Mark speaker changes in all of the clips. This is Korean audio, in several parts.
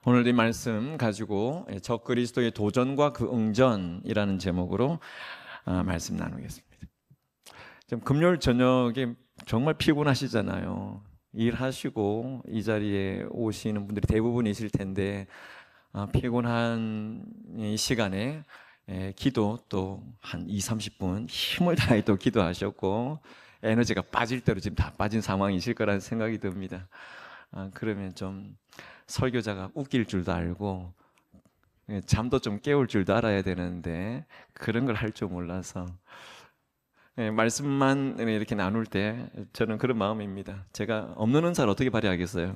Speaker 1: 오늘 이 말씀 가지고 적그리스도의 도전과 그 응전이라는 제목으로 말씀 나누겠습니다. 지금 금요일 저녁에 정말 피곤하시잖아요. 일하시고 이 자리에 오시는 분들이 대부분이실 텐데 피곤한 이 시간에 기도 또 한 20-30분 힘을 다해 또 기도하셨고 에너지가 빠질 대로 지금 다 빠진 상황이실 거라는 생각이 듭니다. 그러면 좀 설교자가 웃길 줄도 알고 잠도 좀 깨울 줄도 알아야 되는데 그런 걸 할 줄 몰라서 말씀만 이렇게 나눌 때 저는 그런 마음입니다. 제가 없는 은사를 어떻게 발휘하겠어요?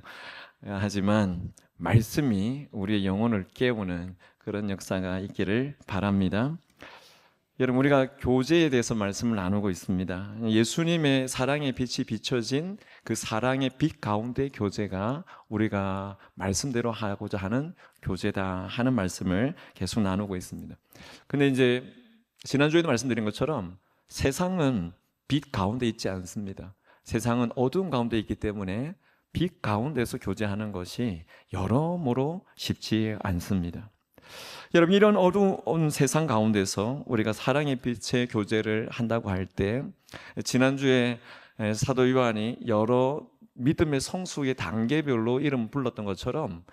Speaker 1: 하지만 말씀이 우리의 영혼을 깨우는 그런 역사가 있기를 바랍니다. 여러분, 우리가 교제에 대해서 말씀을 나누고 있습니다. 예수님의 사랑의 빛이 비춰진 그 사랑의 빛 가운데 교제가 우리가 말씀대로 하고자 하는 교제다 하는 말씀을 계속 나누고 있습니다. 근데 이제 지난주에도 말씀드린 것처럼 세상은 빛 가운데 있지 않습니다. 세상은 어두운 가운데 있기 때문에 빛 가운데서 교제하는 것이 여러모로 쉽지 않습니다. 여러분, 이런 어두운 세상 가운데서 우리가 사랑의 빛의 교제를 한다고 할 때 지난주에 사도 요한이 여러 믿음의 성숙의 단계별로 이름 불렀던 것처럼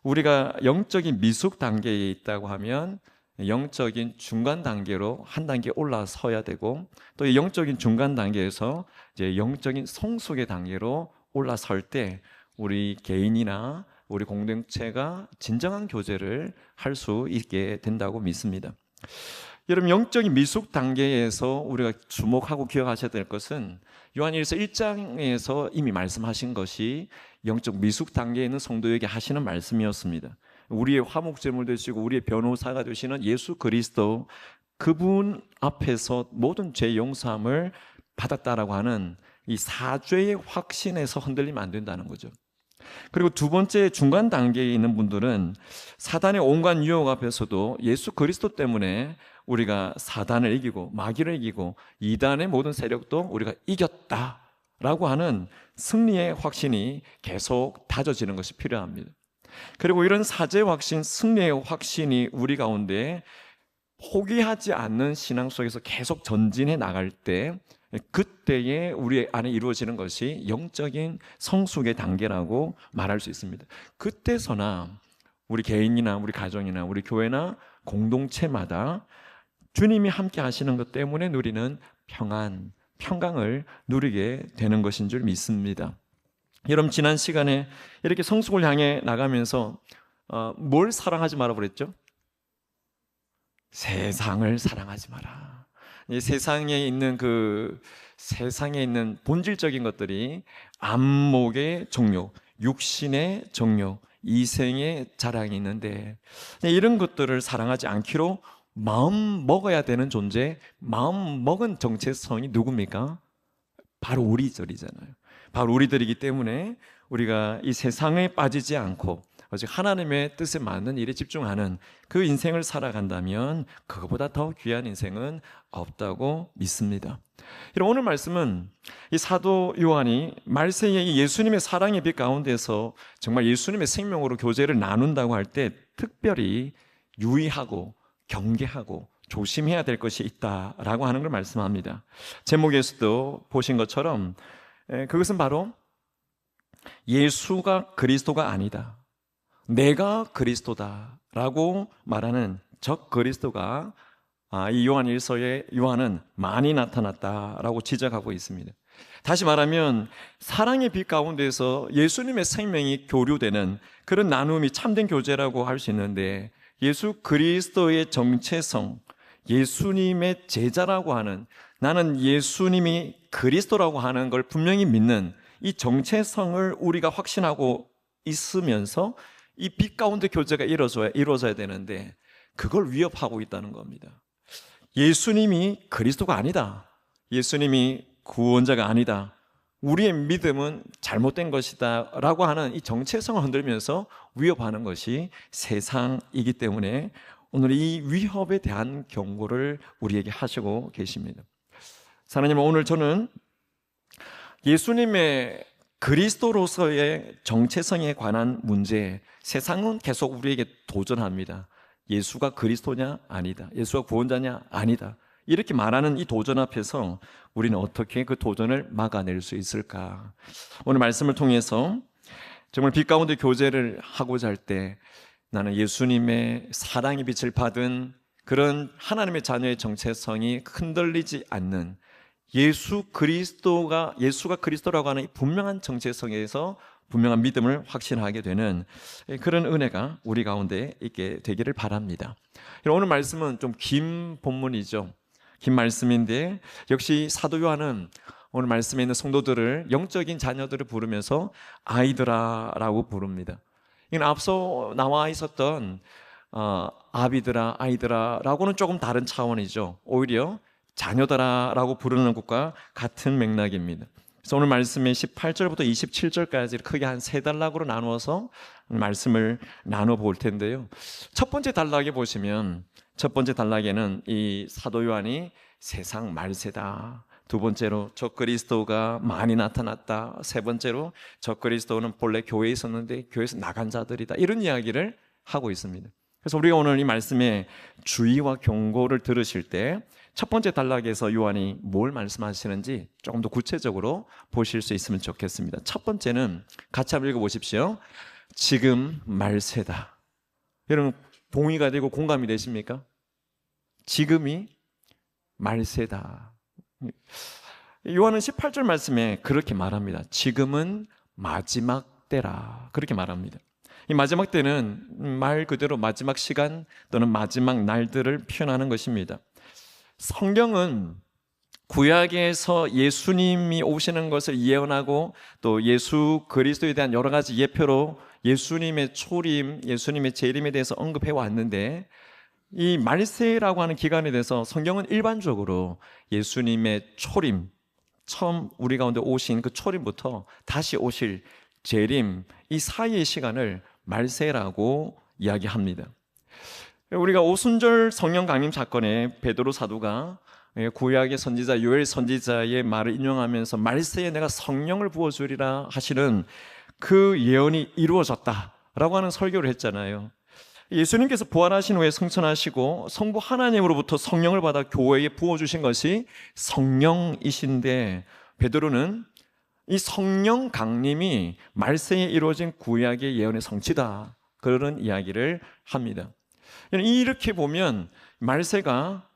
Speaker 1: 우리가 영적인 미숙 단계에 있다고 하면 영적인 중간 단계로 한 단계 올라서야 되고 또 영적인 중간 단계에서 이제 영적인 성숙의 단계로 올라설 때 우리 개인이나 우리 공동체가 진정한 교제를 할 수 있게 된다고 믿습니다. 여러분, 영적인 미숙 단계에서 우리가 주목하고 기억하셔야 될 것은 요한일서 1장에서 이미 말씀하신 것이 영적 미숙 단계에 있는 성도에게 하시는 말씀이었습니다. 우리의 화목제물 되시고 우리의 변호사가 되시는 예수 그리스도, 그분 앞에서 모든 죄 용서함을 받았다라고 하는 이 사죄의 확신에서 흔들리면 안 된다는 거죠. 그리고 두 번째 중간 단계에 있는 분들은 사단의 온갖 유혹 앞에서도 예수 그리스도 때문에 우리가 사단을 이기고 마귀를 이기고 이단의 모든 세력도 우리가 이겼다라고 하는 승리의 확신이 계속 다져지는 것이 필요합니다. 그리고 이런 사죄 확신, 승리의 확신이 우리 가운데 포기하지 않는 신앙 속에서 계속 전진해 나갈 때 그때에 우리 안에 이루어지는 것이 영적인 성숙의 단계라고 말할 수 있습니다. 그때서나 우리 개인이나 우리 가정이나 우리 교회나 공동체마다 주님이 함께 하시는 것 때문에 누리는 평안, 평강을 누리게 되는 것인 줄 믿습니다. 여러분, 지난 시간에 이렇게 성숙을 향해 나가면서 뭘 사랑하지 마라 그랬죠? 세상을 사랑하지 마라. 이 세상에 있는 본질적인 것들이 안목의 정욕, 육신의 정욕, 이생의 자랑이 있는데 이런 것들을 사랑하지 않기로 마음 먹어야 되는 존재, 마음 먹은 정체성이 누굽니까? 바로 우리들이잖아요. 바로 우리들이기 때문에 우리가 이 세상에 빠지지 않고 오직 하나님의 뜻에 맞는 일에 집중하는 그 인생을 살아간다면 그것보다 더 귀한 인생은 없다고 믿습니다. 오늘 말씀은 이 사도 요한이 말세에 예수님의 사랑의 빛 가운데서 정말 예수님의 생명으로 교제를 나눈다고 할 때 특별히 유의하고 경계하고 조심해야 될 것이 있다라고 하는 걸 말씀합니다. 제목에서도 보신 것처럼 그것은 바로 예수가 그리스도가 아니다, 내가 그리스도다라고 말하는 적 그리스도가 이 요한 일서의 요한은 많이 나타났다라고 지적하고 있습니다. 다시 말하면 사랑의 빛 가운데서 예수님의 생명이 교류되는 그런 나눔이 참된 교제라고 할 수 있는데 예수 그리스도의 정체성, 예수님의 제자라고 하는, 나는 예수님이 그리스도라고 하는 걸 분명히 믿는 이 정체성을 우리가 확신하고 있으면서 이 빛 가운데 교제가 이루어져야 되는데 그걸 위협하고 있다는 겁니다. 예수님이 그리스도가 아니다, 예수님이 구원자가 아니다, 우리의 믿음은 잘못된 것이다 라고 하는 이 정체성을 흔들면서 위협하는 것이 세상이기 때문에 오늘 이 위협에 대한 경고를 우리에게 하시고 계십니다. 하나님, 오늘 저는 예수님의 그리스도로서의 정체성에 관한 문제, 세상은 계속 우리에게 도전합니다. 예수가 그리스도냐? 아니다. 예수가 구원자냐? 아니다. 이렇게 말하는 이 도전 앞에서 우리는 어떻게 그 도전을 막아낼 수 있을까? 오늘 말씀을 통해서 정말 빛 가운데 교제를 하고자 할 때 나는 예수님의 사랑의 빛을 받은 그런 하나님의 자녀의 정체성이 흔들리지 않는 예수가 그리스도라고 하는 이 분명한 정체성에서 분명한 믿음을 확신하게 되는 그런 은혜가 우리 가운데 있게 되기를 바랍니다. 오늘 말씀은 좀 긴 본문이죠. 긴 말씀인데 역시 사도 요한은 오늘 말씀에 있는 성도들을 영적인 자녀들을 부르면서 아이들아라고 부릅니다. 이건 앞서 나와 있었던 아비들아, 아이들아라고는 조금 다른 차원이죠. 오히려 자녀들아라고 부르는 것과 같은 맥락입니다. 그래서 오늘 말씀의 18절부터 27절까지 크게 한 세 단락으로 나누어서 말씀을 나눠볼 텐데요. 첫 번째 단락에 보시면 첫 번째 단락에는 이 사도 요한이 세상 말세다. 두 번째로 적그리스도가 많이 나타났다. 세 번째로 적그리스도는 본래 교회에 있었는데 교회에서 나간 자들이다. 이런 이야기를 하고 있습니다. 그래서 우리가 오늘 이 말씀의 주의와 경고를 들으실 때 첫 번째 단락에서 요한이 뭘 말씀하시는지 조금 더 구체적으로 보실 수 있으면 좋겠습니다. 첫 번째는 같이 한번 읽어보십시오. 지금 말세다. 여러분 동의가 되고 공감이 되십니까? 지금이 말세다. 요한은 18절 말씀에 그렇게 말합니다. 지금은 마지막 때라. 그렇게 말합니다. 이 마지막 때는 말 그대로 마지막 시간 또는 마지막 날들을 표현하는 것입니다. 성경은 구약에서 예수님이 오시는 것을 예언하고 또 예수 그리스도에 대한 여러 가지 예표로 예수님의 초림, 예수님의 재림에 대해서 언급해 왔는데 이 말세라고 하는 기간에 대해서 성경은 일반적으로 예수님의 초림, 처음 우리 가운데 오신 그 초림부터 다시 오실 재림, 이 사이의 시간을 말세라고 이야기합니다. 우리가 오순절 성령 강림 사건에 베드로 사도가 구약의 선지자 요엘 선지자의 말을 인용하면서 말세에 내가 성령을 부어주리라 하시는 그 예언이 이루어졌다라고 하는 설교를 했잖아요. 예수님께서 부활하신 후에 승천하시고 성부 하나님으로부터 성령을 받아 교회에 부어주신 것이 성령이신데 베드로는 이 성령 강림이 말세에 이루어진 구약의 예언의 성취다, 그런 이야기를 합니다. 이렇게 보면 말세가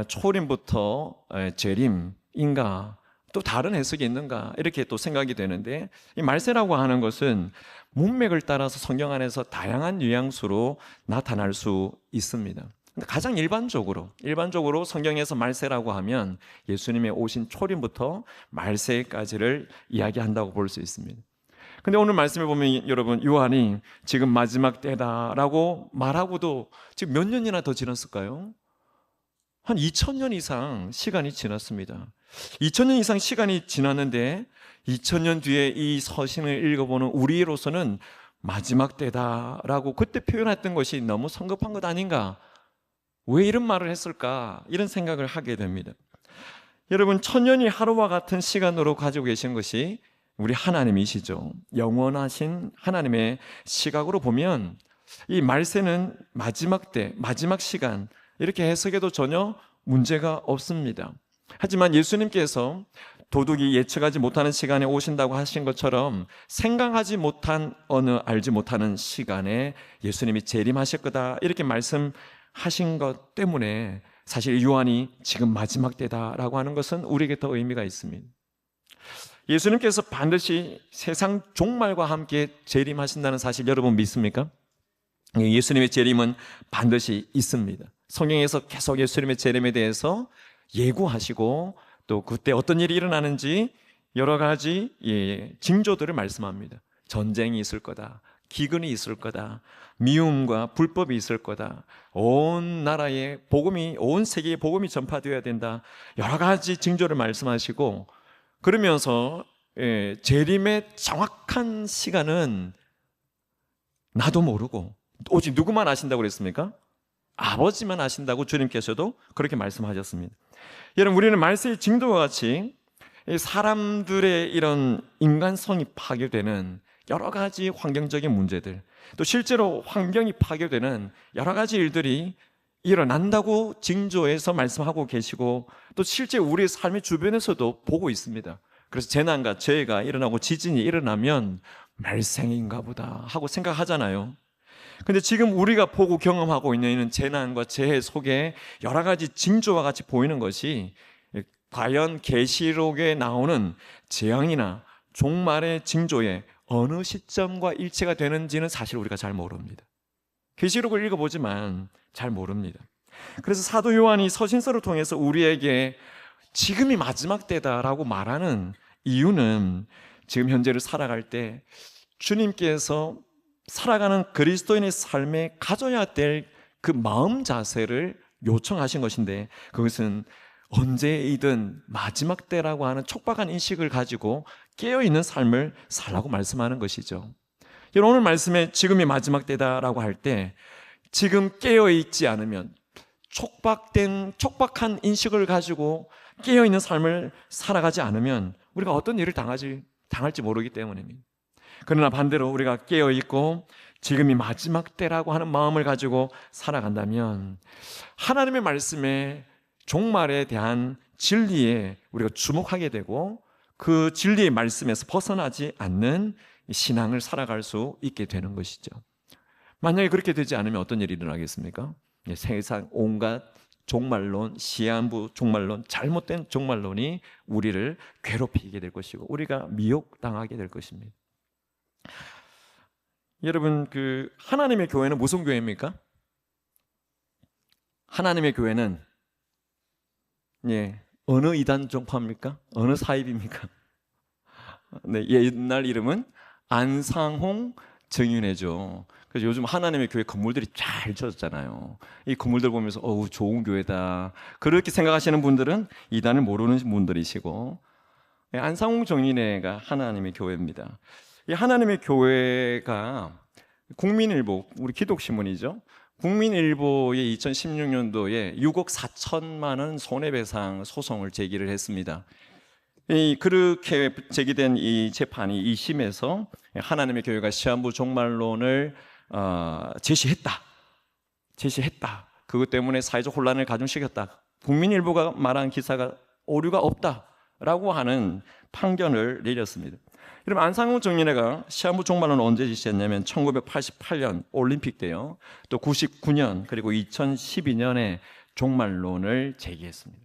Speaker 1: 초림부터 재림인가, 또 다른 해석이 있는가, 이렇게 또 생각이 되는데 이 말세라고 하는 것은 문맥을 따라서 성경 안에서 다양한 뉘앙스로 나타날 수 있습니다. 근데 가장 일반적으로 성경에서 말세라고 하면 예수님의 오신 초림부터 말세까지를 이야기한다고 볼 수 있습니다. 근데 오늘 말씀에 보면 여러분 요한이 지금 마지막 때다라고 말하고도 지금 몇 년이나 더 지났을까요? 한 2000년 이상 시간이 지났습니다. 2000년 이상 시간이 지났는데 2000년 뒤에 이 서신을 읽어보는 우리로서는 마지막 때다라고 그때 표현했던 것이 너무 성급한 것 아닌가? 왜 이런 말을 했을까? 이런 생각을 하게 됩니다. 여러분, 천년이 하루와 같은 시간으로 가지고 계신 것이 우리 하나님이시죠. 영원하신 하나님의 시각으로 보면 이 말세는 마지막 때, 마지막 시간, 이렇게 해석해도 전혀 문제가 없습니다. 하지만 예수님께서 도둑이 예측하지 못하는 시간에 오신다고 하신 것처럼 생각하지 못한 어느 알지 못하는 시간에 예수님이 재림하실 거다, 이렇게 말씀하신 것 때문에 사실 요한이 지금 마지막 때다라고 하는 것은 우리에게 더 의미가 있습니다. 예수님께서 반드시 세상 종말과 함께 재림하신다는 사실 여러분 믿습니까? 예수님의 재림은 반드시 있습니다. 성경에서 계속 예수님의 재림에 대해서 예고하시고 또 그때 어떤 일이 일어나는지 여러 가지 징조들을 말씀합니다. 전쟁이 있을 거다, 기근이 있을 거다, 미움과 불법이 있을 거다, 온 나라에 복음이, 온 세계에 복음이 전파되어야 된다, 여러 가지 징조를 말씀하시고 그러면서 재림의 정확한 시간은 나도 모르고 오직 누구만 아신다고 그랬습니까? 아버지만 아신다고 주님께서도 그렇게 말씀하셨습니다. 여러분, 우리는 말세의 징조와 같이 이 사람들의 이런 인간성이 파괴되는 여러 가지 환경적인 문제들, 또 실제로 환경이 파괴되는 여러 가지 일들이 일어난다고 징조에서 말씀하고 계시고, 또 실제 우리의 삶의 주변에서도 보고 있습니다. 그래서 재난과 재해가 일어나고 지진이 일어나면 말생인가 보다 하고 생각하잖아요. 근데 지금 우리가 보고 경험하고 있는 재난과 재해 속에 여러 가지 징조와 같이 보이는 것이 과연 계시록에 나오는 재앙이나 종말의 징조에 어느 시점과 일치가 되는지는 사실 우리가 잘 모릅니다. 계시록을 읽어보지만 잘 모릅니다. 그래서 사도 요한이 서신서를 통해서 우리에게 지금이 마지막 때다라고 말하는 이유는 지금 현재를 살아갈 때 주님께서 살아가는 그리스도인의 삶에 가져야 될 그 마음 자세를 요청하신 것인데, 그것은 언제이든 마지막 때라고 하는 촉박한 인식을 가지고 깨어있는 삶을 살라고 말씀하는 것이죠. 오늘 말씀에 지금이 마지막 때다라고 할 때, 지금 깨어있지 않으면, 촉박한 인식을 가지고 깨어있는 삶을 살아가지 않으면 우리가 어떤 일을 당할지 모르기 때문입니다. 그러나 반대로 우리가 깨어있고 지금이 마지막 때라고 하는 마음을 가지고 살아간다면 하나님의 말씀에 종말에 대한 진리에 우리가 주목하게 되고 그 진리의 말씀에서 벗어나지 않는 신앙을 살아갈 수 있게 되는 것이죠. 만약에 그렇게 되지 않으면 어떤 일이 일어나겠습니까? 세상 온갖 종말론, 시한부 종말론, 잘못된 종말론이 우리를 괴롭히게 될 것이고 우리가 미혹당하게 될 것입니다. 여러분, 하나님의 교회는 무슨 교회입니까? 하나님의 교회는 어느 이단 종파입니까? 어느 사입입니까? 옛날 이름은 안상홍 정윤회죠. 그래서 요즘 하나님의 교회 건물들이 잘 지어졌잖아요. 이 건물들 보면서 좋은 교회다 그렇게 생각하시는 분들은 이단을 모르는 분들이시고, 안상홍 정윤회가 하나님의 교회입니다. 이 하나님의 교회가 국민일보, 우리 기독신문이죠. 국민일보의 2016년도에 6억 4천만 원 손해배상 소송을 제기를 했습니다. 그렇게 제기된 이 재판이 2심에서 하나님의 교회가 시한부 종말론을 제시했다. 그것 때문에 사회적 혼란을 가중시켰다. 국민일보가 말한 기사가 오류가 없다라고 하는 판결을 내렸습니다. 여러분, 안상홍 정윤회가 시한부 종말론을 언제 제시했냐면 1988년 올림픽 때요. 또 99년 그리고 2012년에 종말론을 제기했습니다.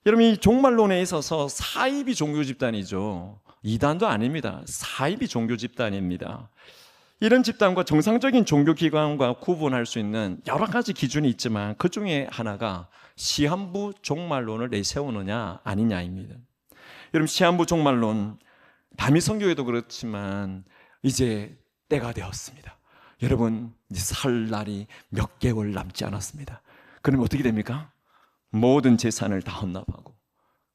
Speaker 1: 여러분, 이 종말론에 있어서 사입이 종교 집단이죠. 이단도 아닙니다. 사입이 종교 집단입니다. 이런 집단과 정상적인 종교 기관과 구분할 수 있는 여러 가지 기준이 있지만 그 중에 하나가 시한부 종말론을 내세우느냐 아니냐입니다. 여러분, 시한부 종말론 다미 선교에도 그렇지만 이제 때가 되었습니다. 여러분, 이제 살 날이 몇 개월 남지 않았습니다. 그러면 어떻게 됩니까? 모든 재산을 다 헌납하고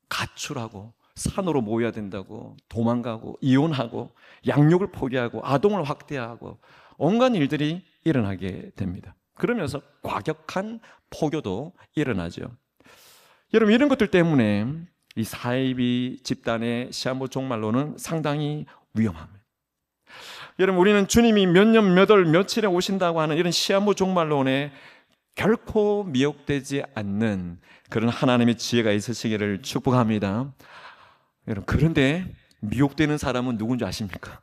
Speaker 1: 가출하고 산으로 모여야 된다고 도망가고 이혼하고 양육을 포기하고 아동을 확대하고 온갖 일들이 일어나게 됩니다. 그러면서 과격한 포교도 일어나죠. 여러분, 이런 것들 때문에 이 사이비 집단의 시한부 종말론은 상당히 위험합니다. 여러분, 우리는 주님이 몇 년, 몇 월, 며칠에 오신다고 하는 이런 시한부 종말론에 결코 미혹되지 않는 그런 하나님의 지혜가 있으시기를 축복합니다. 여러분, 그런데 미혹되는 사람은 누군지 아십니까?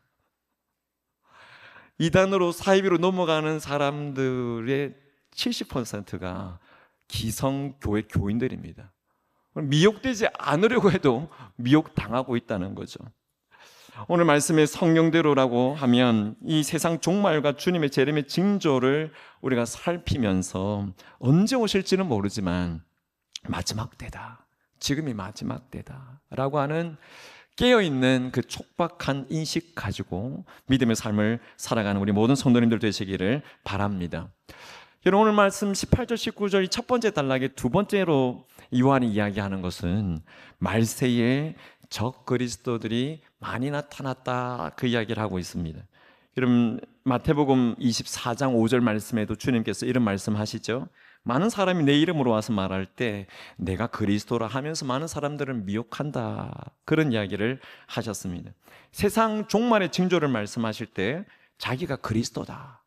Speaker 1: 이단으로 사이비로 넘어가는 사람들의 70%가 기성교회 교인들입니다. 미혹되지 않으려고 해도 미혹당하고 있다는 거죠. 오늘 말씀의 성경대로라고 하면 이 세상 종말과 주님의 재림의 징조를 우리가 살피면서 언제 오실지는 모르지만 마지막 때다, 지금이 마지막 때다 라고 하는 깨어있는 그 촉박한 인식 가지고 믿음의 삶을 살아가는 우리 모든 성도님들 되시기를 바랍니다. 여러분, 오늘 말씀 18절 19절이 첫 번째 단락에 두 번째로 요한이 이야기하는 것은 말세에 적 그리스도들이 많이 나타났다, 그 이야기를 하고 있습니다. 여러분 마태복음 24장 5절 말씀에도 주님께서 이런 말씀하시죠. 많은 사람이 내 이름으로 와서 말할 때 내가 그리스도라 하면서 많은 사람들을 미혹한다, 그런 이야기를 하셨습니다. 세상 종말의 징조를 말씀하실 때 자기가 그리스도다,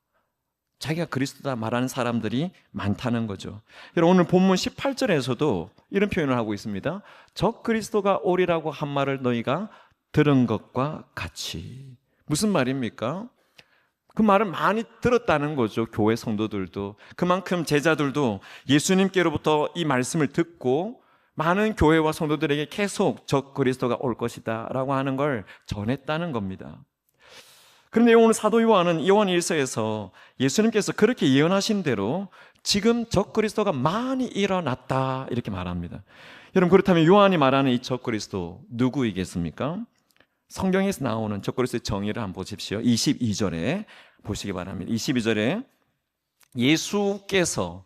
Speaker 1: 자기가 그리스도다 말하는 사람들이 많다는 거죠. 여러분 오늘 본문 18절에서도 이런 표현을 하고 있습니다. 적 그리스도가 오리라고 한 말을 너희가 들은 것과 같이. 무슨 말입니까? 그 말을 많이 들었다는 거죠. 교회 성도들도. 그만큼 제자들도 예수님께로부터 이 말씀을 듣고 많은 교회와 성도들에게 계속 적 그리스도가 올 것이다 라고 하는 걸 전했다는 겁니다. 그런데 오늘 사도 요한은 요한 1서에서 예수님께서 그렇게 예언하신 대로 지금 적 그리스도가 많이 일어났다 이렇게 말합니다. 여러분 그렇다면 요한이 말하는 이 적 그리스도 누구이겠습니까? 성경에서 나오는 적 그리스도의 정의를 한번 보십시오. 22절에 보시기 바랍니다. 22절에 예수께서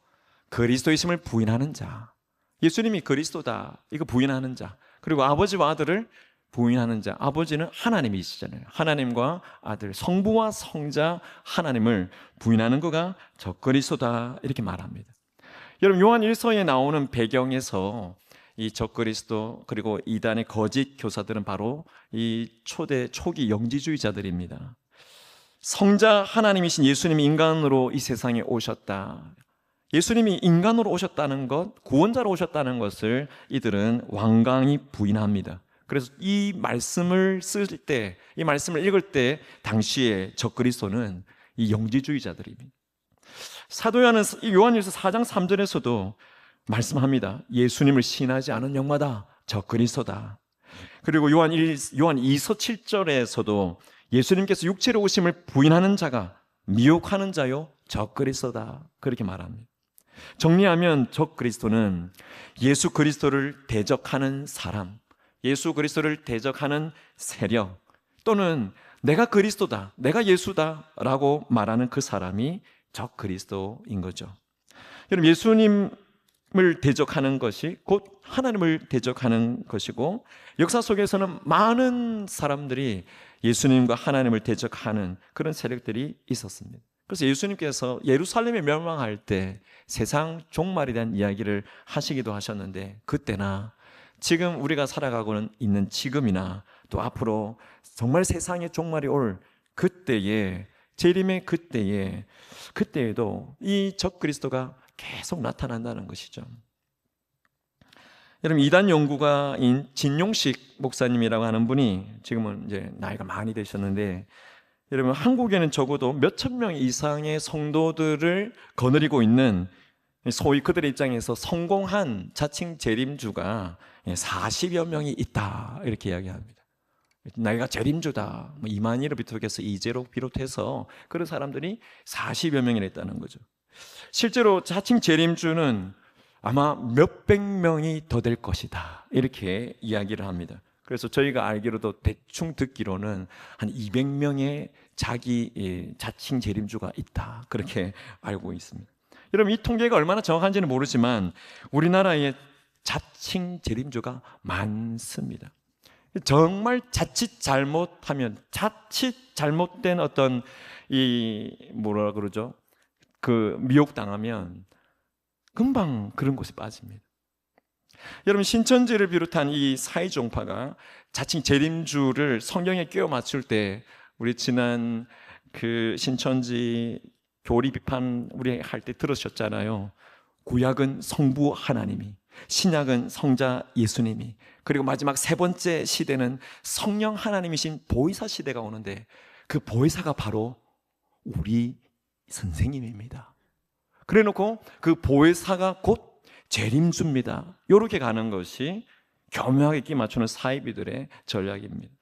Speaker 1: 그리스도이심을 부인하는 자, 예수님이 그리스도다 이거 부인하는 자, 그리고 아버지와 아들을 부인하는 자. 아버지는 하나님이시잖아요. 하나님과 아들, 성부와 성자 하나님을 부인하는 거가 적 그리스도다 이렇게 말합니다. 여러분 요한 1서에 나오는 배경에서 이 적그리스도 그리고 이단의 거짓 교사들은 바로 이 초기 영지주의자들입니다. 성자 하나님이신 예수님이 인간으로 이 세상에 오셨다, 예수님이 인간으로 오셨다는 것, 구원자로 오셨다는 것을 이들은 완강히 부인합니다. 그래서 이 말씀을 쓸 때, 이 말씀을 읽을 때 당시에 적그리스도는 이 영지주의자들입니다. 사도 요한일서 4장 3절에서도 말씀합니다. 예수님을 신하지 않은 영마다 적그리스도다. 그리고 요한 2서 7절에서도 예수님께서 육체로 오심을 부인하는 자가 미혹하는 자요 적그리스도다 그렇게 말합니다. 정리하면 적그리스도는 예수 그리스도를 대적하는 사람, 예수 그리스도를 대적하는 세력, 또는 내가 그리스도다, 내가 예수다 라고 말하는 그 사람이 적그리스도인 거죠. 여러분 예수님을 대적하는 것이 곧 하나님을 대적하는 것이고, 역사 속에서는 많은 사람들이 예수님과 하나님을 대적하는 그런 세력들이 있었습니다. 그래서 예수님께서 예루살렘에 멸망할 때 세상 종말에 대한 이야기를 하시기도 하셨는데, 그때나 지금 우리가 살아가고 있는 지금이나 또 앞으로 정말 세상의 종말이 올 그때에, 재림의 그때에도 이 적그리스도가 계속 나타난다는 것이죠. 여러분 이단 연구가인 진용식 목사님이라고 하는 분이 지금은 이제 나이가 많이 되셨는데, 여러분 한국에는 적어도 몇천 명 이상의 성도들을 거느리고 있는, 소위 그들의 입장에서 성공한 자칭 재림주가 40여 명이 있다 이렇게 이야기합니다. 나이가 재림주다, 이만희를 비롯해서 이재로 비롯해서 그런 사람들이 40여 명이나 있다는 거죠. 실제로 자칭 재림주는 아마 몇백 명이 더 될 것이다 이렇게 이야기를 합니다. 그래서 저희가 알기로도 대충 듣기로는 한 200명의 자칭 재림주가 있다 그렇게 알고 있습니다. 여러분 이 통계가 얼마나 정확한지는 모르지만 우리나라에 자칭 재림주가 많습니다. 정말 자칫 잘못하면, 자칫 잘못된 어떤 그 미혹당하면 금방 그런 곳에 빠집니다. 여러분 신천지를 비롯한 이 사회종파가 자칭 재림주를 성경에 끼워 맞출 때, 우리 지난 그 신천지 교리 비판 우리 할 때 들으셨잖아요. 구약은 성부 하나님이, 신약은 성자 예수님이, 그리고 마지막 세 번째 시대는 성령 하나님이신 보혜사 시대가 오는데, 그 보혜사가 바로 우리 선생님입니다. 그래 놓고 그 보혜사가 곧 재림주입니다. 이렇게 가는 것이 교묘하게 끼 맞추는 사이비들의 전략입니다.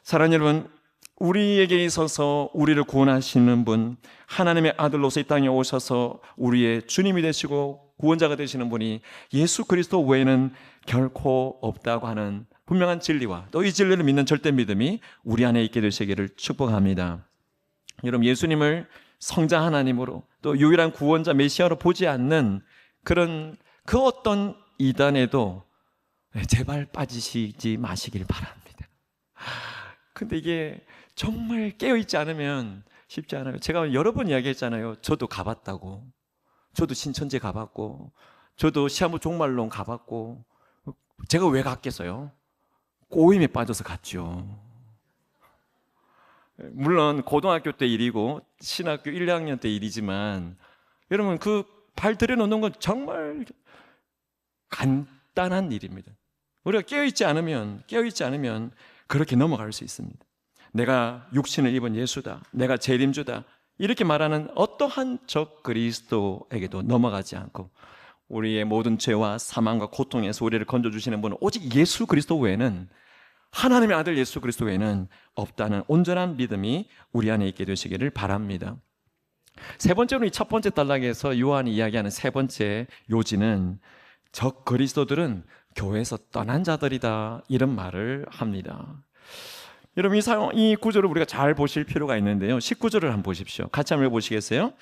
Speaker 1: 사랑하는 여러분, 우리에게 있어서 우리를 구원하시는 분, 하나님의 아들로서 이 땅에 오셔서 우리의 주님이 되시고 구원자가 되시는 분이 예수 그리스도 외에는 결코 없다고 하는 분명한 진리와 또 이 진리를 믿는 절대 믿음이 우리 안에 있게 되시기를 축복합니다. 여러분 예수님을 성자 하나님으로 또 유일한 구원자 메시아로 보지 않는 그런 그 어떤 이단에도 제발 빠지시지 마시길 바랍니다. 근데 이게 정말 깨어있지 않으면 쉽지 않아요. 제가 여러 번 이야기했잖아요. 저도 가봤다고. 저도 신천지 가봤고, 저도 시한부 종말론 가봤고. 제가 왜 갔겠어요? 꼬임에 빠져서 갔죠. 물론 고등학교 때 일이고 신학교 1, 2학년 때 일이지만, 여러분 그 발 들여놓는 건 정말 간단한 일입니다. 우리가 깨어있지 않으면 그렇게 넘어갈 수 있습니다. 내가 육신을 입은 예수다, 내가 재림주다, 이렇게 말하는 어떠한 적 그리스도에게도 넘어가지 않고, 우리의 모든 죄와 사망과 고통에서 우리를 건져주시는 분은 오직 예수 그리스도 외에는, 하나님의 아들 예수 그리스도 외에는 없다는 온전한 믿음이 우리 안에 있게 되시기를 바랍니다. 세 번째로, 이 첫 번째 단락에서 요한이 이야기하는 세 번째 요지는 적 그리스도들은 교회에서 떠난 자들이다, 이런 말을 합니다. 여러분 이 구절을 우리가 잘 보실 필요가 있는데요, 19절을 한번 보십시오. 같이 한번 보시겠어요?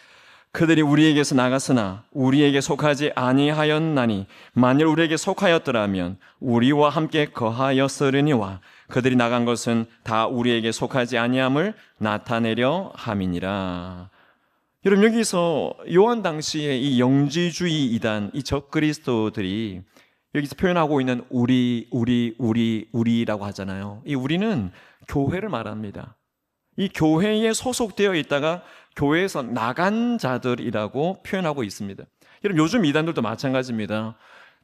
Speaker 1: 그들이 우리에게서 나갔으나 우리에게 속하지 아니하였나니 만일 우리에게 속하였더라면 우리와 함께 거하였으려니와 그들이 나간 것은 다 우리에게 속하지 아니함을 나타내려 함이니라. 여러분 여기서 요한 당시에 이 영지주의 이단, 이 적그리스도들이 여기서 표현하고 있는 우리라고 하잖아요. 이 우리는 교회를 말합니다. 이 교회에 소속되어 있다가 교회에서 나간 자들이라고 표현하고 있습니다. 여러분 요즘 이단들도 마찬가지입니다.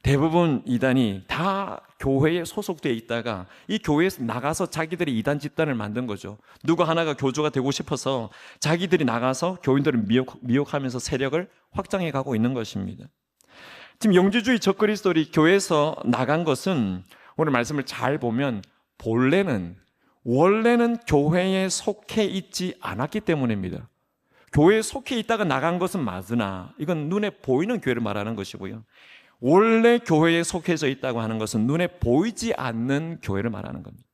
Speaker 1: 대부분 이단이 다 교회에 소속되어 있다가 이 교회에서 나가서 자기들이 이단 집단을 만든 거죠. 누가 하나가 교주가 되고 싶어서 자기들이 나가서 교인들을 미혹하면서 세력을 확장해 가고 있는 것입니다. 지금 영지주의 적그리스도들이 교회에서 나간 것은, 오늘 말씀을 잘 보면 원래는 교회에 속해 있지 않았기 때문입니다. 교회에 속해 있다가 나간 것은 맞으나 이건 눈에 보이는 교회를 말하는 것이고요, 원래 교회에 속해져 있다고 하는 것은 눈에 보이지 않는 교회를 말하는 겁니다.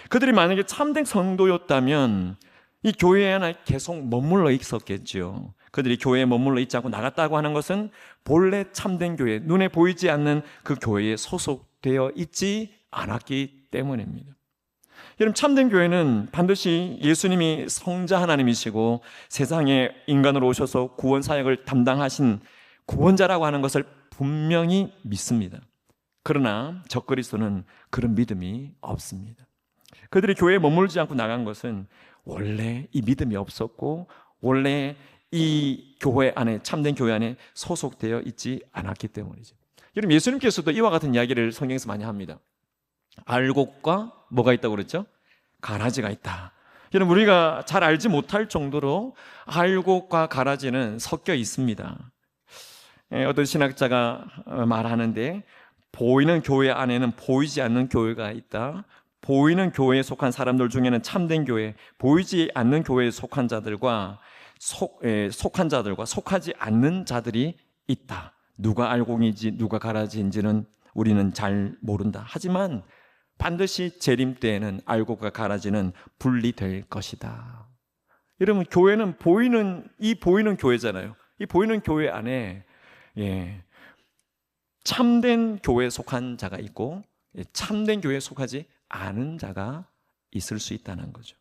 Speaker 1: 그들이 만약에 참된 성도였다면 이 교회 안에 계속 머물러 있었겠죠. 그들이 교회에 머물러 있지 않고 나갔다고 하는 것은 본래 참된 교회, 눈에 보이지 않는 그 교회에 소속되어 있지 않았기 때문입니다. 여러분 참된 교회는 반드시 예수님이 성자 하나님이시고 세상에 인간으로 오셔서 구원 사역을 담당하신 구원자라고 하는 것을 분명히 믿습니다. 그러나 적그리스도는 그런 믿음이 없습니다. 그들이 교회에 머물지 않고 나간 것은 원래 이 믿음이 없었고 원래 이 교회 안에, 참된 교회 안에 소속되어 있지 않았기 때문이죠. 여러분 예수님께서도 이와 같은 이야기를 성경에서 많이 합니다. 알곡과 뭐가 있다고 그랬죠? 가라지가 있다. 여러분 우리가 잘 알지 못할 정도로 알곡과 가라지는 섞여 있습니다. 어떤 신학자가 말하는데, 보이는 교회 안에는 보이지 않는 교회가 있다. 보이는 교회에 속한 사람들 중에는 참된 교회, 보이지 않는 교회에 속한 자들과 속하지 않는 자들이 있다. 누가 알곡인지 누가 가라지인지는 우리는 잘 모른다. 하지만 반드시 재림 때에는 알곡과 가라지는 분리될 것이다. 여러분 교회는 보이는 교회잖아요. 이 보이는 교회 안에 참된 교회에 속한 자가 있고 참된 교회에 속하지 않은 자가 있을 수 있다는 거죠.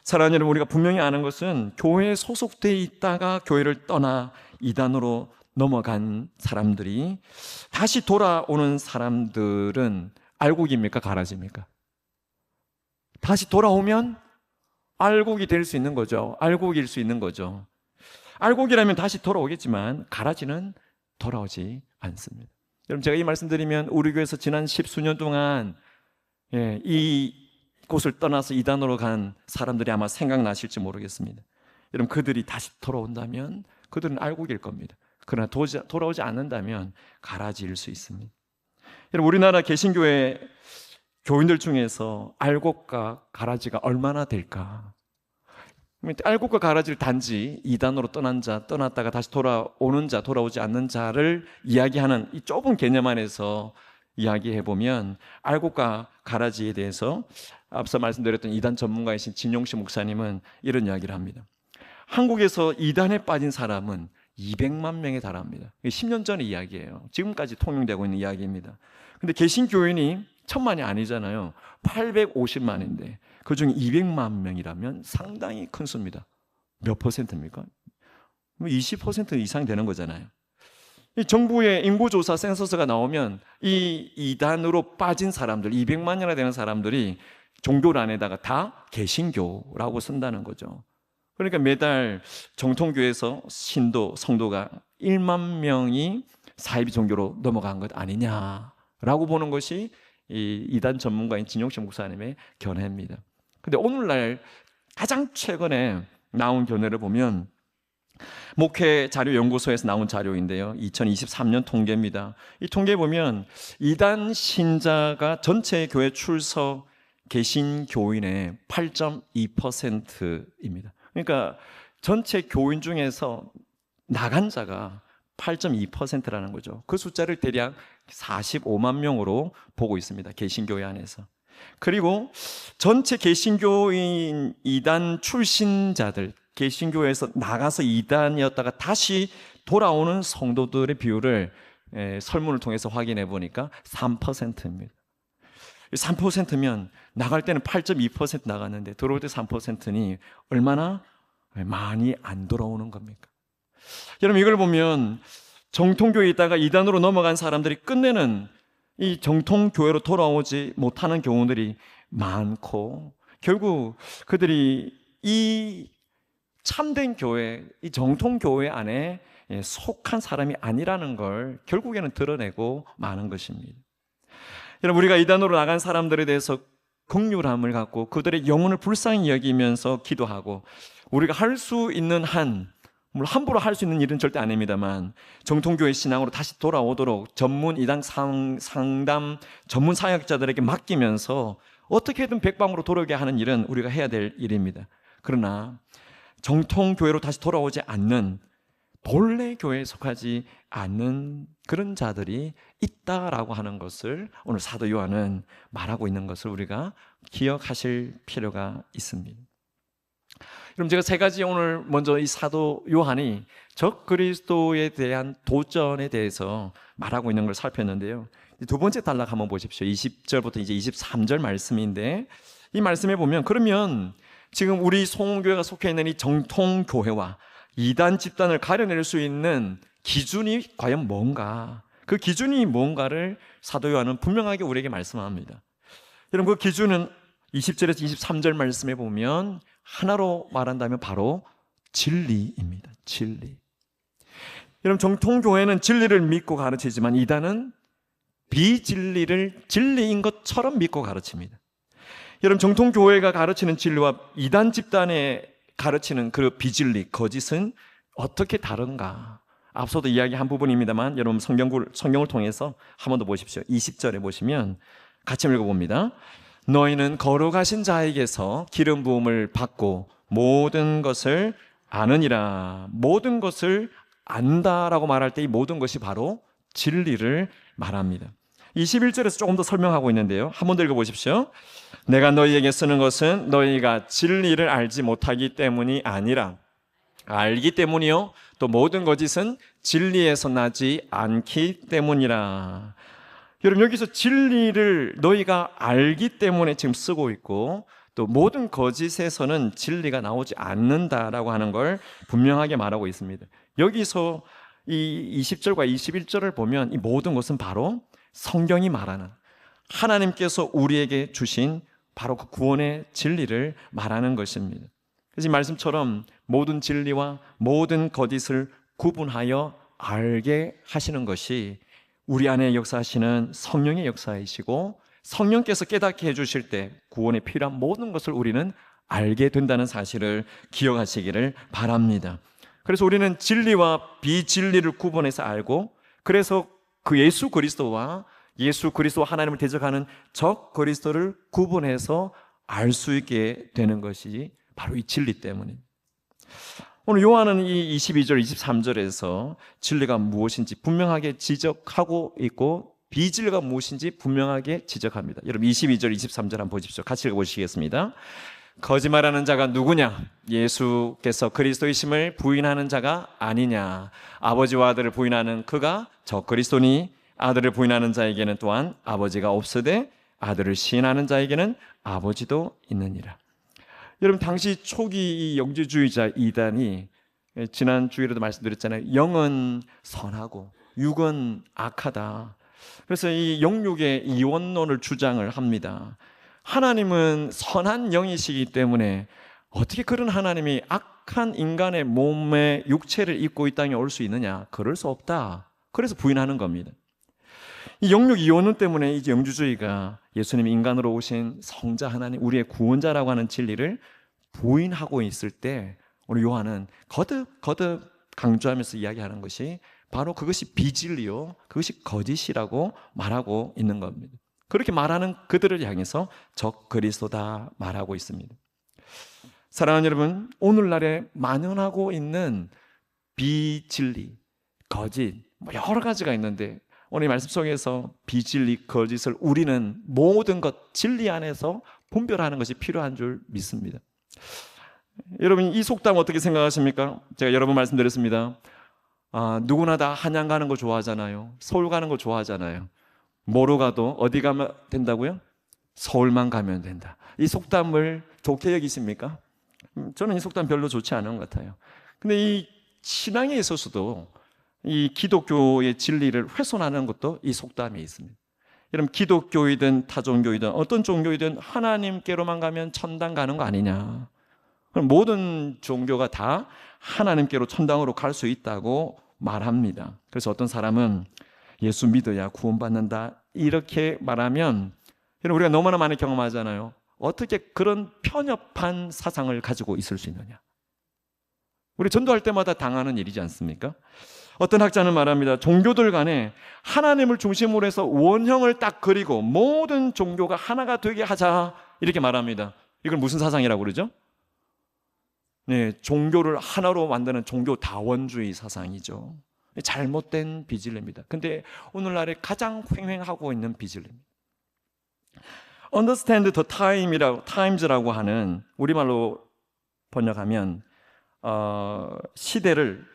Speaker 1: 사랑하는 여러분, 우리가 분명히 아는 것은 교회에 소속되어 있다가 교회를 떠나 이단으로 넘어간 사람들이 다시 돌아오는 사람들은 알곡입니까? 가라지입니까? 다시 돌아오면 알곡이 될 수 있는 거죠. 알곡일 수 있는 거죠. 알곡이라면 다시 돌아오겠지만 가라지는 돌아오지 않습니다. 여러분 제가 이 말씀드리면 우리 교회에서 지난 10수년 동안 이 곳을 떠나서 이단으로 간 사람들이 아마 생각나실지 모르겠습니다. 여러분 그들이 다시 돌아온다면 그들은 알곡일 겁니다. 그러나 돌아오지 않는다면 가라지일 수 있습니다. 여러분 우리나라 개신교회 교인들 중에서 알곡과 가라지가 얼마나 될까? 알곡과 가라지를 단지 이단으로 떠났다가 다시 돌아오는 자, 돌아오지 않는 자를 이야기하는 이 좁은 개념 안에서 이야기해 보면 알곡과 가라지에 대해서 앞서 말씀드렸던 이단 전문가이신 진용식 목사님은 이런 이야기를 합니다. 한국에서 이단에 빠진 사람은 200만 명에 달합니다. 10년 전의 이야기예요. 지금까지 통용되고 있는 이야기입니다. 근데 개신교인이 천만이 아니잖아요. 850만인데 그중에 200만 명이라면 상당히 큰 수입니다. 몇 퍼센트입니까? 20% 이상 되는 거잖아요. 이 정부의 인구조사 센서스가 나오면 이 이단으로 빠진 사람들, 200만이나 되는 사람들이 종교란에다가 다 개신교라고 쓴다는 거죠. 그러니까 매달 정통교회에서 성도가 1만 명이 사이비 종교로 넘어간 것 아니냐라고 보는 것이 이 이단 전문가인 진용식 목사님의 견해입니다. 근데 오늘날 가장 최근에 나온 견해를 보면 목회 자료 연구소에서 나온 자료인데요. 2023년 통계입니다. 이 통계에 보면 이단 신자가 전체 교회 출석 개신 교인의 8.2%입니다. 그러니까 전체 교인 중에서 나간 자가 8.2%라는 거죠. 그 숫자를 대략 45만 명으로 보고 있습니다. 개신교회 안에서. 그리고 전체 개신교인 이단 출신자들, 개신교회에서 나가서 이단이었다가 다시 돌아오는 성도들의 비율을 설문을 통해서 확인해 보니까 3%입니다. 3%면 나갈 때는 8.2% 나갔는데 들어올 때 3%니 얼마나 많이 안 돌아오는 겁니까? 여러분, 이걸 보면 정통교회에 있다가 이단으로 넘어간 사람들이 끝내는 이 정통교회로 돌아오지 못하는 경우들이 많고, 결국 그들이 이 참된 교회, 이 정통교회 안에 속한 사람이 아니라는 걸 결국에는 드러내고 마는 것입니다. 여러분, 우리가 이단으로 나간 사람들에 대해서 긍휼함을 갖고 그들의 영혼을 불쌍히 여기면서 기도하고, 우리가 할 수 있는 한, 물론 함부로 할 수 있는 일은 절대 아닙니다만 정통교회 신앙으로 다시 돌아오도록 전문 이단 상담 전문 사역자들에게 맡기면서 어떻게든 백방으로 돌아오게 하는 일은 우리가 해야 될 일입니다. 그러나 정통교회로 다시 돌아오지 않는, 본래 교회에 속하지 않는 그런 자들이 있다라고 하는 것을 오늘 사도 요한은 말하고 있는 것을 우리가 기억하실 필요가 있습니다. 그럼 제가 세 가지 오늘 먼저 이 사도 요한이 적 그리스도에 대한 도전에 대해서 말하고 있는 걸 살폈는데요. 두 번째 단락 한번 보십시오. 20절부터 이제 23절 말씀인데, 이 말씀에 보면 그러면 지금 우리 송원교회가 속해 있는 이 정통교회와 이단 집단을 가려낼 수 있는 기준이 과연 뭔가, 그 기준이 뭔가를 사도 요한은 분명하게 우리에게 말씀합니다. 여러분, 그 기준은 20절에서 23절 말씀에 보면 하나로 말한다면 바로 진리입니다. 진리. 여러분, 정통교회는 진리를 믿고 가르치지만 이단은 비진리를 진리인 것처럼 믿고 가르칩니다. 여러분, 정통교회가 가르치는 진리와 이단 집단의 가르치는 그 비진리, 거짓은 어떻게 다른가? 앞서도 이야기한 부분입니다만 여러분 성경을 통해서 한 번 더 보십시오. 20절에 보시면 같이 읽어봅니다. 너희는 거룩하신 자에게서 기름 부음을 받고 모든 것을 아느니라. 모든 것을 안다라고 말할 때 이 모든 것이 바로 진리를 말합니다. 21절에서 조금 더 설명하고 있는데요. 한 번 더 읽어보십시오. 내가 너희에게 쓰는 것은 너희가 진리를 알지 못하기 때문이 아니라 알기 때문이요, 또 모든 거짓은 진리에서 나지 않기 때문이라. 여러분, 여기서 진리를 너희가 알기 때문에 지금 쓰고 있고, 또 모든 거짓에서는 진리가 나오지 않는다라고 하는 걸 분명하게 말하고 있습니다. 여기서 이 20절과 21절을 보면 이 모든 것은 바로 성경이 말하는, 하나님께서 우리에게 주신 바로 그 구원의 진리를 말하는 것입니다. 그래서 이 말씀처럼 모든 진리와 모든 거짓을 구분하여 알게 하시는 것이 우리 안에 역사하시는 성령의 역사이시고, 성령께서 깨닫게 해주실 때 구원에 필요한 모든 것을 우리는 알게 된다는 사실을 기억하시기를 바랍니다. 그래서 우리는 진리와 비진리를 구분해서 알고, 그래서 그 예수 그리스도와 하나님을 대적하는 적 그리스도를 구분해서 알 수 있게 되는 것이 바로 이 진리 때문입니다. 오늘 요한은 이 22절, 23절에서 진리가 무엇인지 분명하게 지적하고 있고 비진리가 무엇인지 분명하게 지적합니다. 여러분, 22절, 23절 한번 보십시오. 같이 읽어보시겠습니다. 거짓말하는 자가 누구냐? 예수께서 그리스도이심을 부인하는 자가 아니냐? 아버지와 아들을 부인하는 그가 적 그리스도니, 아들을 부인하는 자에게는 또한 아버지가 없으되 아들을 시인하는 자에게는 아버지도 있느니라. 여러분, 당시 초기 이 영주주의자 이단이 지난 주일에도 말씀드렸잖아요. 영은 선하고 육은 악하다. 그래서 이 영육의 이원론을 주장을 합니다. 하나님은 선한 영이시기 때문에 어떻게 그런 하나님이 악한 인간의 몸에 육체를 입고 이 땅에 올 수 있느냐? 그럴 수 없다. 그래서 부인하는 겁니다. 이 영육 이원론 때문에 이제 영주주의가 예수님이 인간으로 오신 성자 하나님, 우리의 구원자라고 하는 진리를 부인하고 있을 때 오늘 요한은 거듭 강조하면서 이야기하는 것이 바로 그것이 비진리요, 그것이 거짓이라고 말하고 있는 겁니다. 그렇게 말하는 그들을 향해서 적 그리스도다 말하고 있습니다. 사랑하는 여러분, 오늘날에 만연하고 있는 비진리, 거짓, 여러 가지가 있는데 오늘 이 말씀 속에서 비진리, 거짓을 우리는 모든 것 진리 안에서 분별하는 것이 필요한 줄 믿습니다. 여러분, 이 속담 어떻게 생각하십니까? 제가 여러 번 말씀드렸습니다. 누구나 다 한양 가는 거 좋아하잖아요. 서울 가는 거 좋아하잖아요. 뭐로 가도 어디 가면 된다고요? 서울만 가면 된다. 이 속담을 좋게 여기십니까? 저는 이 속담 별로 좋지 않은 것 같아요. 근데 이 신앙에 있어서도 이 기독교의 진리를 훼손하는 것도 이 속담에 있습니다. 여러분, 기독교이든 타종교이든 어떤 종교이든 하나님께로만 가면 천당 가는 거 아니냐? 그럼 모든 종교가 다 하나님께로 천당으로 갈 수 있다고 말합니다. 그래서 어떤 사람은 예수 믿어야 구원받는다 이렇게 말하면, 여러분, 우리가 너무나 많이 경험하잖아요. 어떻게 그런 편협한 사상을 가지고 있을 수 있느냐? 우리 전도할 때마다 당하는 일이지 않습니까? 어떤 학자는 말합니다. 종교들 간에 하나님을 중심으로 해서 원형을 딱 그리고 모든 종교가 하나가 되게 하자 이렇게 말합니다. 이걸 무슨 사상이라고 그러죠? 네, 종교를 하나로 만드는 종교 다원주의 사상이죠. 잘못된 비진리입니다. 근데 오늘날에 가장 횡행하고 있는 비진리입니다. Understand the times라고 하는, 우리말로 번역하면 시대를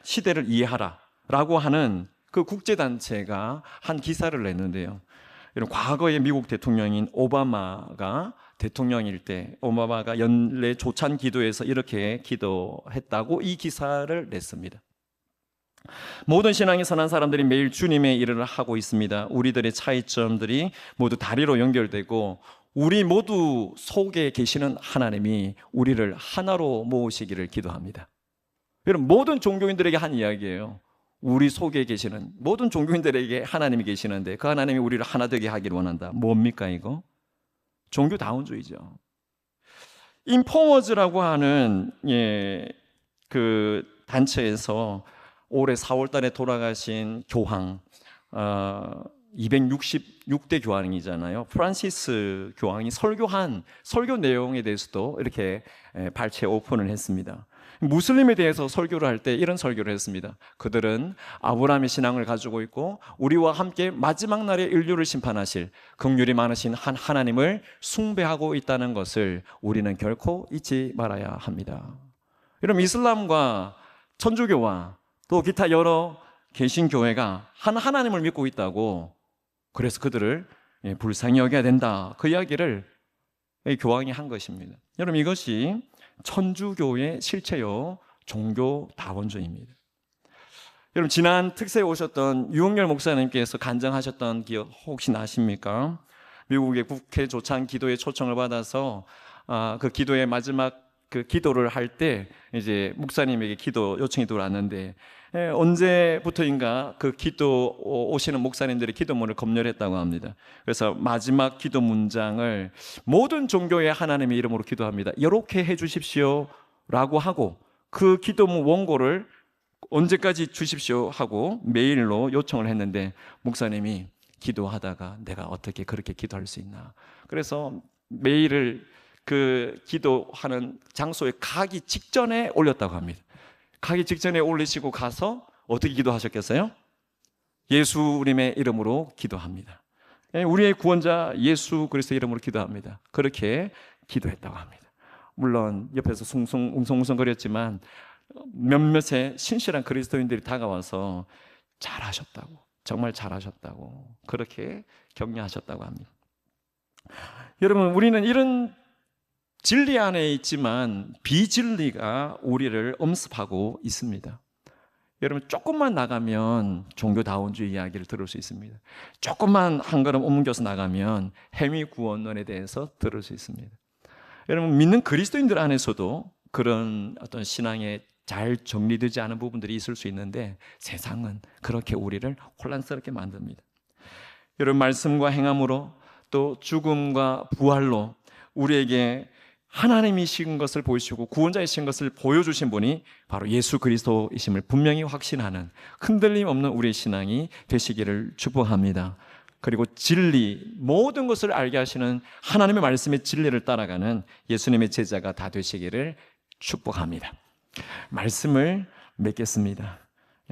Speaker 1: 이해하라라고 하는 그 국제단체가 한 기사를 냈는데요. 이런 과거의 미국 대통령인 오바마가 대통령일 때 오바마가 연례 조찬 기도에서 이렇게 기도했다고 이 기사를 냈습니다. 모든 신앙이 선한 사람들이 매일 주님의 일을 하고 있습니다. 우리들의 차이점들이 모두 다리로 연결되고 우리 모두 속에 계시는 하나님이 우리를 하나로 모으시기를 기도합니다. 여러분, 모든 종교인들에게 한 이야기예요. 우리 속에 계시는 모든 종교인들에게 하나님이 계시는데 그 하나님이 우리를 하나 되게 하기를 원한다. 뭡니까 이거? 종교다원주의죠. 인포머즈라고 하는 그 단체에서 올해 4월 달에 돌아가신 교황, 266대 교황이잖아요. 프란시스 교황이 설교한 설교 내용에 대해서도 이렇게 발췌 오픈을 했습니다. 무슬림에 대해서 설교를 할 때 이런 설교를 했습니다. 그들은 아브라함의 신앙을 가지고 있고 우리와 함께 마지막 날에 인류를 심판하실 긍휼이 많으신 한 하나님을 숭배하고 있다는 것을 우리는 결코 잊지 말아야 합니다. 여러분, 이슬람과 천주교와 또 기타 여러 개신교회가 한 하나님을 믿고 있다고, 그래서 그들을 불쌍히 여겨야 된다, 그 이야기를 교황이 한 것입니다. 여러분, 이것이 천주교의 실체요 종교 다원주의입니다. 여러분, 지난 특세에 오셨던 유흥열 목사님께서 간증하셨던 기억 혹시 나십니까? 미국의 국회 조찬 기도의 초청을 받아서 그 기도의 마지막 그 기도를 할 때 이제 목사님에게 기도 요청이 들어왔는데 언제부터인가 그 기도 오시는 목사님들의 기도문을 검열했다고 합니다. 그래서 마지막 기도 문장을 모든 종교의 하나님의 이름으로 기도합니다, 이렇게 해 주십시오 라고 하고 그 기도문 원고를 언제까지 주십시오 하고 메일로 요청을 했는데 목사님이 기도하다가 내가 어떻게 그렇게 기도할 수 있나, 그래서 메일을 그 기도하는 장소에 가기 직전에 올렸다고 합니다. 가기 직전에 올리시고 가서 어떻게 기도하셨겠어요? 예수님의 이름으로 기도합니다. 우리의 구원자 예수 그리스도의 이름으로 기도합니다. 그렇게 기도했다고 합니다. 물론 옆에서 웅성웅성거렸지만 몇몇의 신실한 그리스도인들이 다가와서 잘하셨다고, 정말 잘하셨다고 그렇게 격려하셨다고 합니다. 여러분, 우리는 이런 진리 안에 있지만 비진리가 우리를 엄습하고 있습니다. 여러분, 조금만 나가면 종교다원주의 이야기를 들을 수 있습니다. 조금만 한 걸음 옮겨서 나가면 행위구원론에 대해서 들을 수 있습니다. 여러분, 믿는 그리스도인들 안에서도 그런 어떤 신앙에 잘 정리되지 않은 부분들이 있을 수 있는데, 세상은 그렇게 우리를 혼란스럽게 만듭니다. 여러분, 말씀과 행함으로 또 죽음과 부활로 우리에게 하나님이신 것을 보이시고 구원자이신 것을 보여주신 분이 바로 예수 그리스도이심을 분명히 확신하는 흔들림 없는 우리의 신앙이 되시기를 축복합니다. 그리고 진리, 모든 것을 알게 하시는 하나님의 말씀의 진리를 따라가는 예수님의 제자가 다 되시기를 축복합니다. 말씀을 맺겠습니다.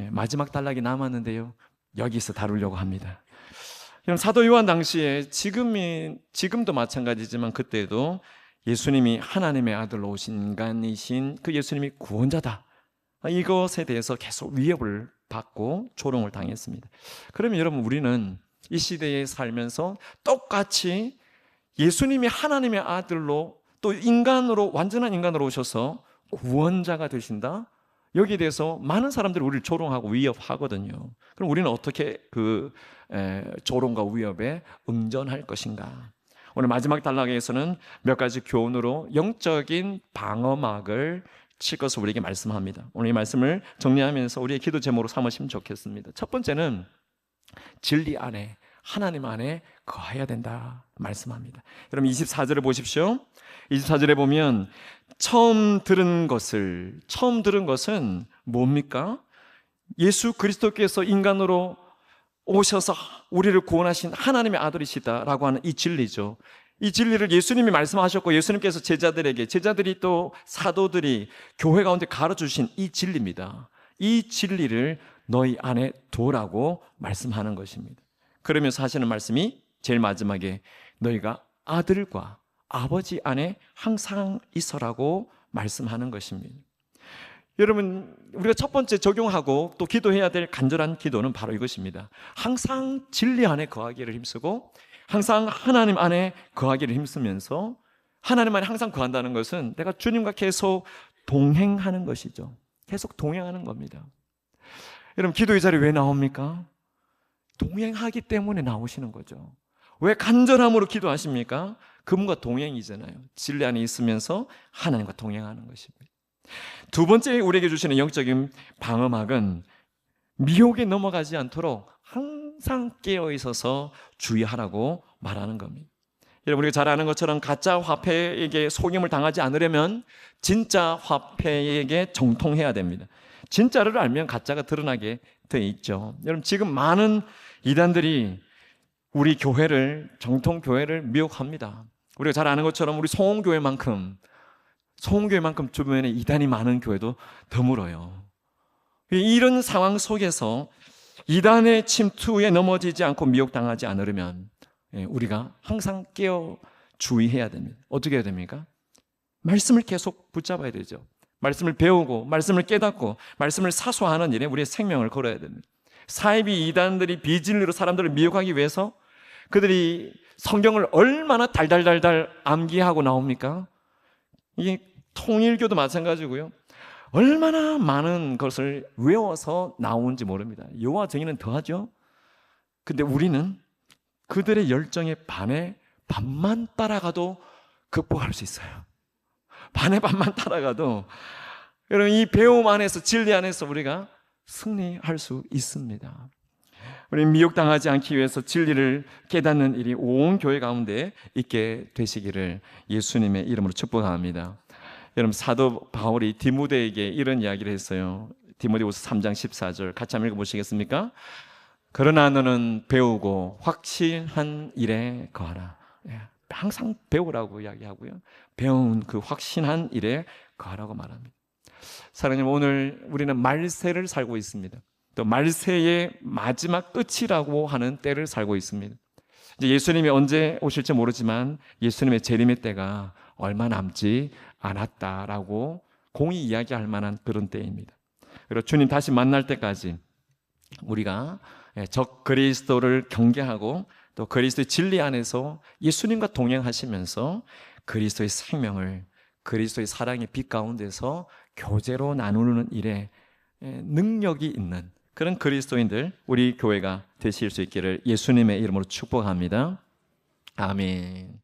Speaker 1: 마지막 단락이 남았는데요, 여기서 다루려고 합니다. 사도 요한 당시에 지금도 마찬가지지만 그때도 예수님이 하나님의 아들로 오신 인간이신 그 예수님이 구원자다, 이것에 대해서 계속 위협을 받고 조롱을 당했습니다. 그러면 여러분, 우리는 이 시대에 살면서 똑같이 예수님이 하나님의 아들로 또 인간으로, 완전한 인간으로 오셔서 구원자가 되신다, 여기에 대해서 많은 사람들이 우리를 조롱하고 위협하거든요. 그럼 우리는 어떻게 그 조롱과 위협에 응전할 것인가? 오늘 마지막 단락에서는 몇 가지 교훈으로 영적인 방어막을 칠 것을 우리에게 말씀합니다. 오늘 이 말씀을 정리하면서 우리의 기도 제목으로 삼으시면 좋겠습니다. 첫 번째는 진리 안에, 하나님 안에 거해야 된다 말씀합니다. 여러분, 24절을 보십시오. 24절에 보면 처음 들은 것은 뭡니까? 예수 그리스도께서 인간으로 오셔서 우리를 구원하신 하나님의 아들이시다라고 하는 이 진리죠. 이 진리를 예수님이 말씀하셨고 예수님께서 제자들이 또 사도들이 교회 가운데 가르쳐주신 이 진리입니다. 이 진리를 너희 안에 두라고 말씀하는 것입니다. 그러면서 하시는 말씀이 제일 마지막에 너희가 아들과 아버지 안에 항상 있어라고 말씀하는 것입니다. 여러분, 우리가 첫 번째 적용하고 또 기도해야 될 간절한 기도는 바로 이것입니다. 항상 진리 안에 거하기를 힘쓰고 항상 하나님 안에 거하기를 힘쓰면서, 하나님 안에 항상 거한다는 것은 내가 주님과 계속 동행하는 것이죠. 계속 동행하는 겁니다. 여러분, 기도의 자리에 왜 나옵니까? 동행하기 때문에 나오시는 거죠. 왜 간절함으로 기도하십니까? 그분과 동행이잖아요. 진리 안에 있으면서 하나님과 동행하는 것입니다. 두 번째 우리에게 주시는 영적인 방어막은 미혹에 넘어가지 않도록 항상 깨어 있어서 주의하라고 말하는 겁니다. 여러분, 우리가 잘 아는 것처럼 가짜 화폐에게 속임을 당하지 않으려면 진짜 화폐에게 정통해야 됩니다. 진짜를 알면 가짜가 드러나게 돼 있죠. 여러분, 지금 많은 이단들이 우리 교회를, 정통교회를 미혹합니다. 우리가 잘 아는 것처럼 우리 소홍교회만큼 주변에 이단이 많은 교회도 드물어요. 이런 상황 속에서 이단의 침투에 넘어지지 않고 미혹당하지 않으려면 우리가 항상 깨어 주의해야 됩니다. 어떻게 해야 됩니까? 말씀을 계속 붙잡아야 되죠. 말씀을 배우고 말씀을 깨닫고 말씀을 사수하는 일에 우리의 생명을 걸어야 됩니다. 사이비 이단들이 비진리로 사람들을 미혹하기 위해서 그들이 성경을 얼마나 달달달달 암기하고 나옵니까? 이게 통일교도 마찬가지고요. 얼마나 많은 것을 외워서 나오는지 모릅니다. 여호와 정의는 더하죠. 근데 우리는 그들의 열정에 반만 따라가도 극복할 수 있어요. 반만 따라가도 여러분, 이 배움 안에서, 진리 안에서 우리가 승리할 수 있습니다. 우리 미혹당하지 않기 위해서 진리를 깨닫는 일이 온 교회 가운데 있게 되시기를 예수님의 이름으로 축복합니다. 여러분, 사도 바울이 디모데에게 이런 이야기를 했어요. 디모데후서 3장 14절 같이 한번 읽어보시겠습니까? 그러나 너는 배우고 확신한 일에 거하라. 항상 배우라고 이야기하고요, 배운 그 확신한 일에 거하라고 말합니다. 사랑하님, 오늘 우리는 말세를 살고 있습니다. 또 말세의 마지막 끝이라고 하는 때를 살고 있습니다. 이제 예수님이 언제 오실지 모르지만 예수님의 재림의 때가 얼마 남지 않았다라고 공히 이야기할 만한 그런 때입니다. 그리고 주님 다시 만날 때까지 우리가 적 그리스도를 경계하고 또 그리스도의 진리 안에서 예수님과 동행하시면서 그리스도의 생명을 그리스도의 사랑의 빛 가운데서 교제로 나누는 일에 능력이 있는 그런 그리스도인들 우리 교회가 되실 수 있기를 예수님의 이름으로 축복합니다. 아멘.